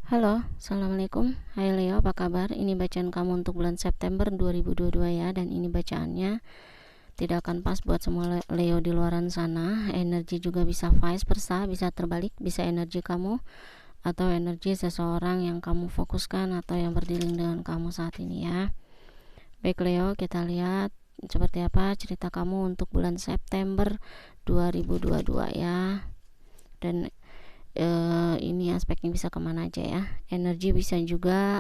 Halo, Assalamualaikum. Hai Leo, apa kabar? Ini bacaan kamu untuk bulan September 2022 ya. Dan ini bacaannya tidak akan pas buat semua Leo di luaran sana. Energi juga bisa vice versa, bisa terbalik. Bisa energi kamu atau energi seseorang yang kamu fokuskan atau yang berdealing dengan kamu saat ini ya. Baik Leo, kita lihat seperti apa cerita kamu untuk bulan September 2022 ya. Dan ini aspeknya bisa kemana aja ya. Energi bisa juga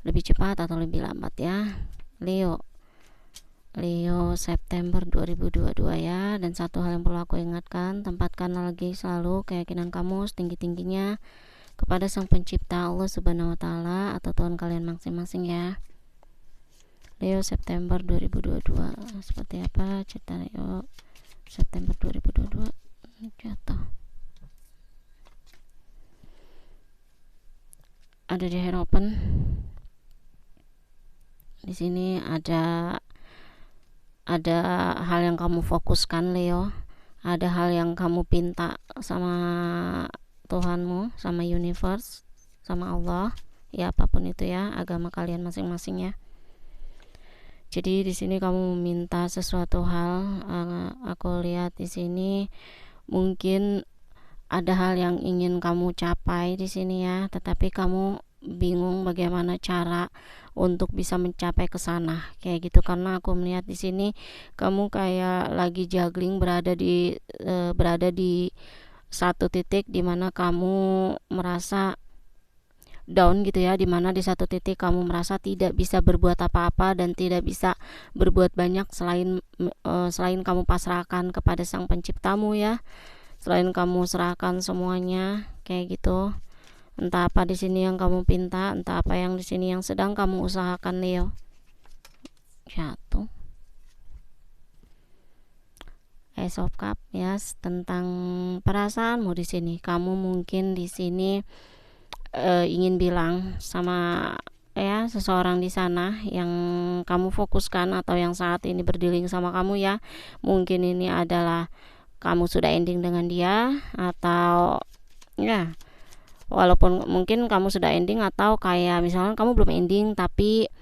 lebih cepat atau lebih lambat ya. Leo September 2022 ya. Dan satu hal yang perlu aku ingatkan, tempatkan lagi selalu keyakinan kamu setinggi-tingginya kepada Sang Pencipta Allah Subhanahu wa taala atau Tuhan kalian masing-masing ya. Leo September 2022 seperti apa cerita Leo September 2022? Jatuh. Ada di Hierophant. Di sini ada hal yang kamu fokuskan Leo. Ada hal yang kamu pinta sama Tuhanmu, sama universe, sama Allah. Ya apapun itu ya, agama kalian masing-masing ya. Jadi di sini kamu meminta sesuatu hal. Aku lihat di sini mungkin ada hal yang ingin kamu capai di sini ya, tetapi kamu bingung bagaimana cara untuk bisa mencapai ke sana kayak gitu, karena aku melihat di sini kamu kayak lagi juggling, berada di satu titik di mana kamu merasa down gitu ya, dimana di satu titik kamu merasa tidak bisa berbuat apa-apa dan tidak bisa berbuat banyak selain kamu pasrahkan kepada Sang Penciptamu ya, selain kamu serahkan semuanya kayak gitu. Entah apa di sini yang kamu pinta, entah apa yang di sini yang sedang kamu usahakan Leo. Jatuh. Ace of Cup ya, tentang perasaanmu di sini. Kamu mungkin di sini ingin bilang sama ya seseorang di sana yang kamu fokuskan atau yang saat ini berdealing sama kamu ya. Mungkin ini adalah kamu sudah ending dengan dia, atau ya walaupun mungkin kamu sudah ending, atau kayak misalnya kamu belum ending tapi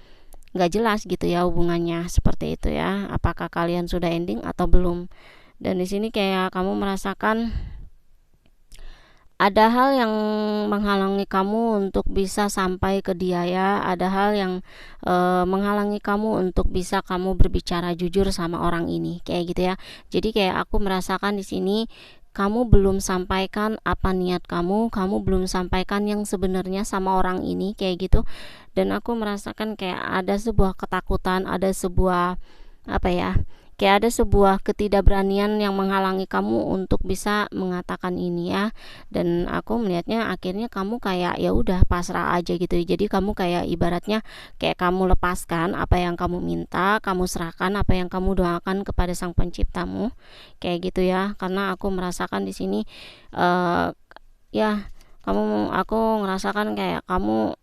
nggak jelas gitu ya hubungannya, seperti itu ya, apakah kalian sudah ending atau belum. Dan di sini kayak kamu merasakan ada hal yang menghalangi kamu untuk bisa sampai ke dia ya, ada hal yang menghalangi kamu untuk bisa kamu berbicara jujur sama orang ini kayak gitu ya. Jadi kayak aku merasakan di sini kamu belum sampaikan apa niat kamu belum sampaikan yang sebenarnya sama orang ini kayak gitu. Dan aku merasakan kayak ada sebuah ketakutan, ada sebuah apa ya, kayak ada sebuah ketidakberanian yang menghalangi kamu untuk bisa mengatakan ini ya. Dan aku melihatnya akhirnya kamu kayak ya udah pasrah aja gitu. Jadi kamu kayak ibaratnya kayak kamu lepaskan apa yang kamu minta, kamu serahkan apa yang kamu doakan kepada Sang Penciptamu kayak gitu ya. Karena aku merasakan di sini ya aku ngerasakan kayak kamu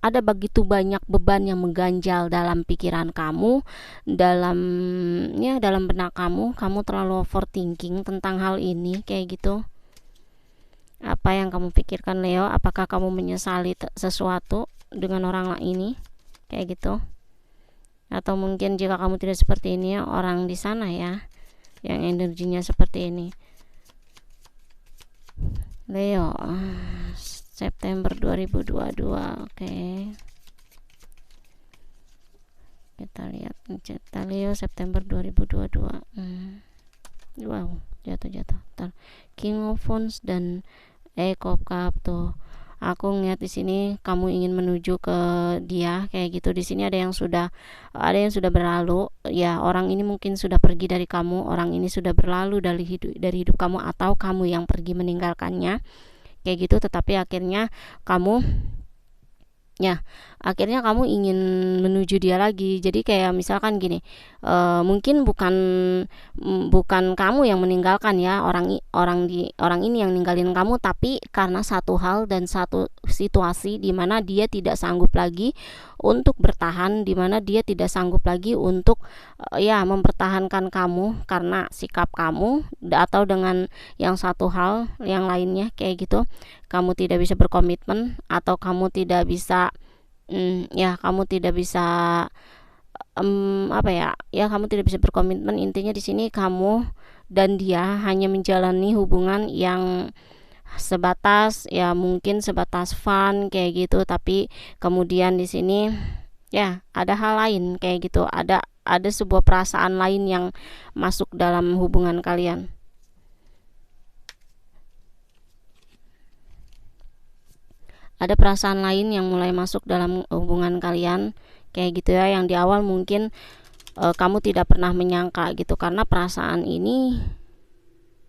ada begitu banyak beban yang mengganjal dalam pikiran kamu, dalam benak kamu terlalu overthinking tentang hal ini kayak gitu. Apa yang kamu pikirkan Leo? Apakah kamu menyesali sesuatu dengan orang ini kayak gitu? Atau mungkin jika kamu tidak seperti ini, orang di sana ya yang energinya seperti ini. Leo September 2022. Oke. Kita lihat cerita Leo September 2022. Wow, jatuh. King of Wands dan of Cup tuh. Aku ngeliat di sini kamu ingin menuju ke dia kayak gitu. Di sini ada yang sudah berlalu ya, orang ini mungkin sudah pergi dari kamu, orang ini sudah berlalu dari hidup kamu, atau kamu yang pergi meninggalkannya kayak gitu. Tetapi akhirnya kamu ingin menuju dia lagi. Jadi kayak misalkan gini, mungkin bukan kamu yang meninggalkan ya orang ini yang ninggalin kamu, tapi karena satu hal dan situasi di mana dia tidak sanggup lagi untuk bertahan, di mana dia tidak sanggup lagi untuk ya mempertahankan kamu karena sikap kamu atau dengan yang satu hal yang lainnya kayak gitu. Kamu tidak bisa berkomitmen atau kamu tidak bisa ya kamu tidak bisa apa ya, ya kamu tidak bisa berkomitmen. Intinya di sini kamu dan dia hanya menjalani hubungan yang sebatas ya mungkin sebatas fun kayak gitu, tapi kemudian di sini ya ada hal lain kayak gitu, ada sebuah perasaan lain yang masuk dalam hubungan kalian. Ada perasaan lain yang mulai masuk dalam hubungan kalian kayak gitu ya, yang di awal mungkin kamu tidak pernah menyangka gitu, karena perasaan ini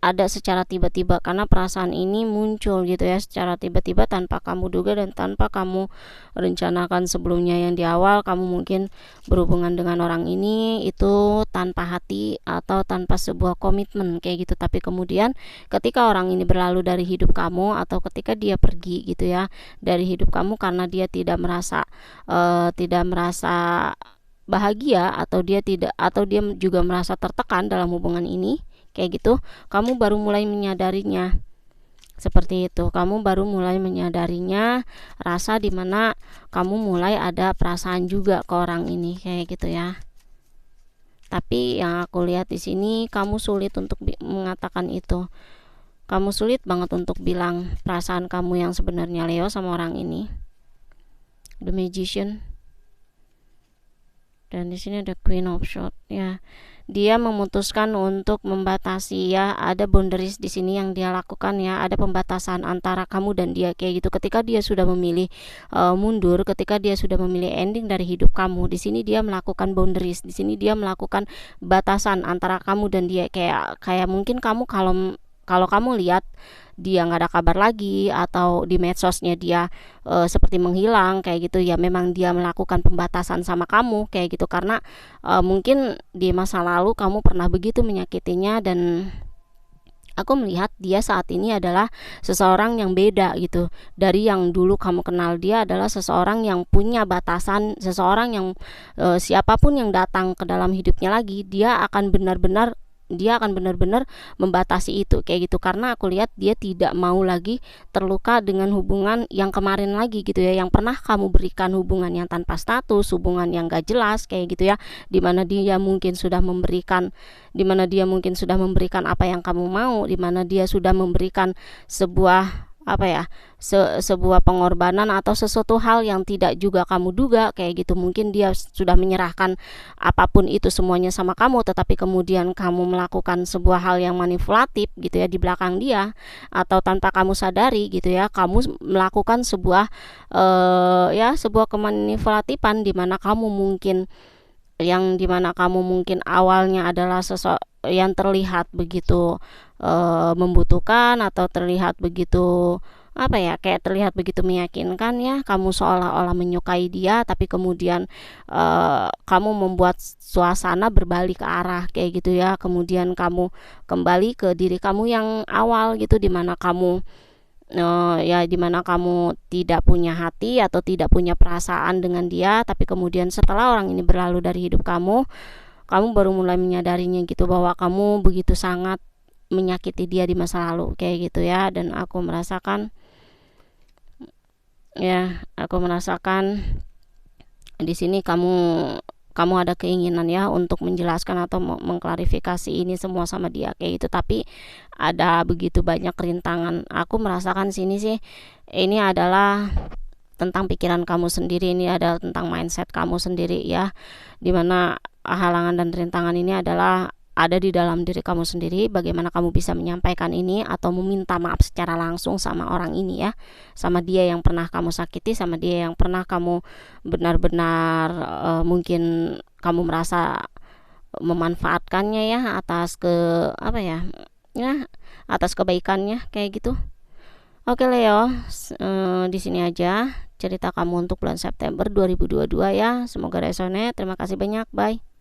ada secara tiba-tiba, karena perasaan ini muncul gitu ya secara tiba-tiba tanpa kamu duga dan tanpa kamu rencanakan sebelumnya. Yang di awal kamu mungkin berhubungan dengan orang ini itu tanpa hati atau tanpa sebuah komitmen kayak gitu, tapi kemudian ketika orang ini berlalu dari hidup kamu atau ketika dia pergi gitu ya dari hidup kamu karena dia tidak merasa bahagia atau dia juga merasa tertekan dalam hubungan ini kayak gitu, kamu baru mulai menyadarinya. Seperti itu, kamu baru mulai menyadarinya, rasa dimana kamu mulai ada perasaan juga ke orang ini kayak gitu ya. Tapi yang aku lihat di sini kamu sulit untuk mengatakan itu. Kamu sulit banget untuk bilang perasaan kamu yang sebenarnya Leo sama orang ini. The Magician. Dan di sini ada Queen of Swords ya. Dia memutuskan untuk membatasi ya, ada boundaries di sini yang dia lakukan ya, ada pembatasan antara kamu dan dia kayak gitu. Ketika dia sudah memilih mundur, ketika dia sudah memilih ending dari hidup kamu, di sini dia melakukan boundaries, di sini dia melakukan batasan antara kamu dan dia, kayak mungkin kamu kalau kamu lihat dia nggak ada kabar lagi atau di medsosnya dia seperti menghilang kayak gitu ya, memang dia melakukan pembatasan sama kamu kayak gitu, karena mungkin di masa lalu kamu pernah begitu menyakitinya, dan aku melihat dia saat ini adalah seseorang yang beda gitu dari yang dulu kamu kenal. Dia adalah seseorang yang punya batasan, seseorang yang siapapun yang datang ke dalam hidupnya lagi, dia akan benar-benar membatasi itu kayak gitu, karena aku lihat dia tidak mau lagi terluka dengan hubungan yang kemarin lagi gitu ya, yang pernah kamu berikan hubungan yang tanpa status, hubungan yang gak jelas kayak gitu ya, dimana dia mungkin sudah memberikan apa yang kamu mau, dimana dia sudah memberikan sebuah sebuah pengorbanan atau sesuatu hal yang tidak juga kamu duga kayak gitu. Mungkin dia sudah menyerahkan apapun itu semuanya sama kamu, tetapi kemudian kamu melakukan sebuah hal yang manipulatif gitu ya di belakang dia, atau tanpa kamu sadari gitu ya, kamu melakukan sebuah sebuah kemanipulatifan dimana kamu mungkin awalnya adalah yang terlihat begitu membutuhkan atau terlihat begitu kayak terlihat begitu meyakinkan ya, kamu seolah-olah menyukai dia, tapi kemudian kamu membuat suasana berbalik ke arah kayak gitu ya, kemudian kamu kembali ke diri kamu yang awal gitu, dimana kamu tidak punya hati atau tidak punya perasaan dengan dia, tapi kemudian setelah orang ini berlalu dari hidup kamu baru mulai menyadarinya gitu, bahwa kamu begitu sangat menyakiti dia di masa lalu kayak gitu ya. Dan aku merasakan di sini kamu ada keinginan ya untuk menjelaskan atau mengklarifikasi ini semua sama dia kayak gitu, tapi ada begitu banyak rintangan. Aku merasakan sini sih ini adalah tentang pikiran kamu sendiri, ini adalah tentang mindset kamu sendiri ya, dimana halangan dan rintangan ini adalah ada di dalam diri kamu sendiri. Bagaimana kamu bisa menyampaikan ini atau meminta maaf secara langsung sama orang ini ya, sama dia yang pernah kamu sakiti, sama dia yang pernah kamu benar-benar mungkin kamu merasa memanfaatkannya ya atas atas kebaikannya kayak gitu. Oke Leo, di sini aja cerita kamu untuk bulan September 2022 ya. Semoga resonate. Terima kasih banyak. Bye.